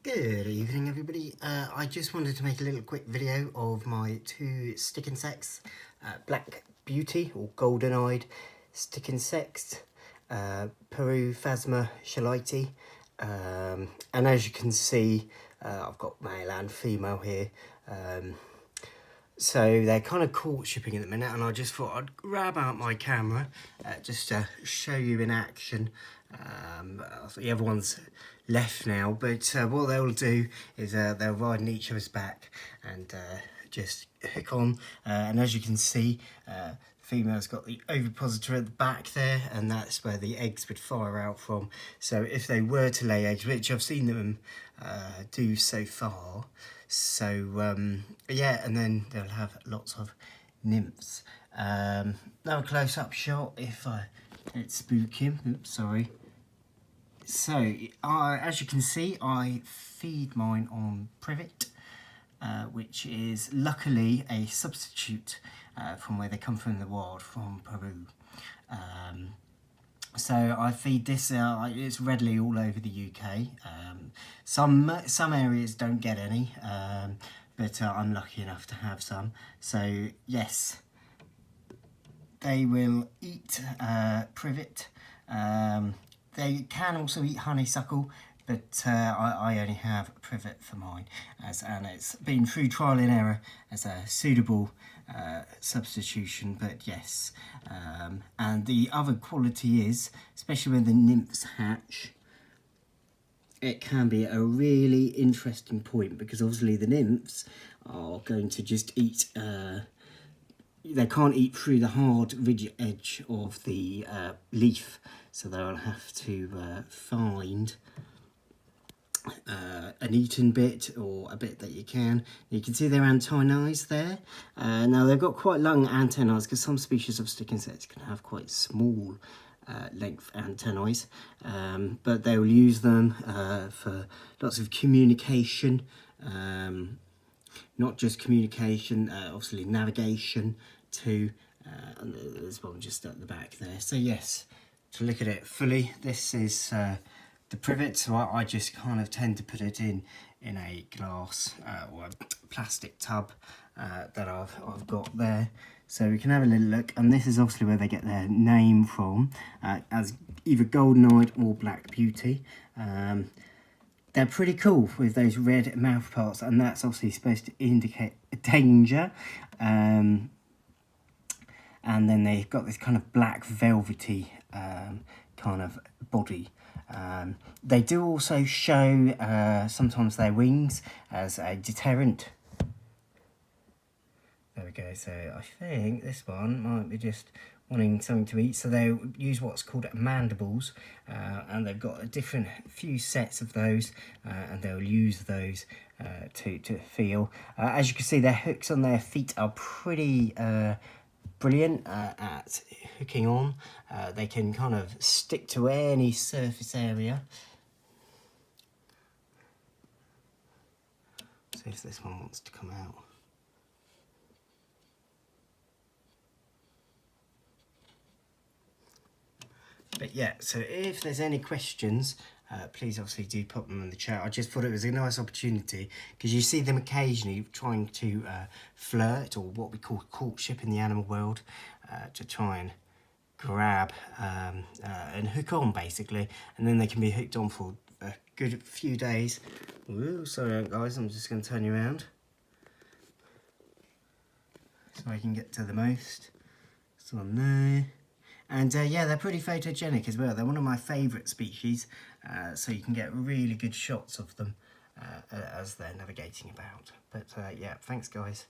Good evening everybody. I just wanted to make a little quick video of my two stick insects, Black Beauty or Golden Eyed stick insects, Peru Phasma Shalaiti, and as you can see I've got male and female here, so they're kind of courtshipping at the minute, and I just thought I'd grab out my camera just to show you in action. The other one's left now, but what they'll do is they'll ride on each other's back and just hook on, and as you can see, the female's got the ovipositor at the back there, and that's where the eggs would fire out from. So if they were to lay eggs, which I've seen them do so far, so yeah, and then they'll have lots of nymphs. Now a close-up shot if I don't spook him. Oops, sorry. So as you can see, I feed mine on privet, which is luckily a substitute from where they come from in the wild, from Peru. So I feed this, it's readily all over the UK. Some areas don't get any, but I'm lucky enough to have some. So yes, they will eat privet. They can also eat honeysuckle, but I only have privet for mine, and it's been through trial and error as a suitable substitution. But yes, and the other quality is, especially when the nymphs hatch, it can be a really interesting point, because obviously the nymphs are going to just eat, they can't eat through the hard rigid edge of the leaf, so they'll have to find an eaten bit, or a bit that you can. You can see their antennae there. Now they've got quite long antennae, because some species of stick insects can have quite small length antennae, but they will use them for lots of communication, not just communication, obviously navigation too, and there's one just at the back there. So yes, to look at it fully, this is the privet. So I just kind of tend to put it in a glass or a plastic tub that I've got there. So we can have a little look, and this is obviously where they get their name from, as either Golden Eyed or Black Beauty. They're pretty cool with those red mouth parts, and that's obviously supposed to indicate danger. And then they've got this kind of black velvety kind of body. They do also show sometimes their wings as a deterrent. There we go. So I think this one might be just wanting something to eat, so they'll use what's called mandibles, and they've got a different few sets of those, and they'll use those to feel. As you can see, their hooks on their feet are pretty brilliant at hooking on. They can kind of stick to any surface area. See if this one wants to come out. But yeah, so if there's any questions, please obviously do put them in the chat. I just thought it was a nice opportunity, because you see them occasionally trying to flirt, or what we call courtship in the animal world, to try and grab and hook on basically, and then they can be hooked on for a good few days. Ooh, sorry guys, I'm just going to turn you around so I can get to the most. It's on there. And yeah, they're pretty photogenic as well. They're one of my favourite species, so you can get really good shots of them as they're navigating about. But yeah, thanks guys.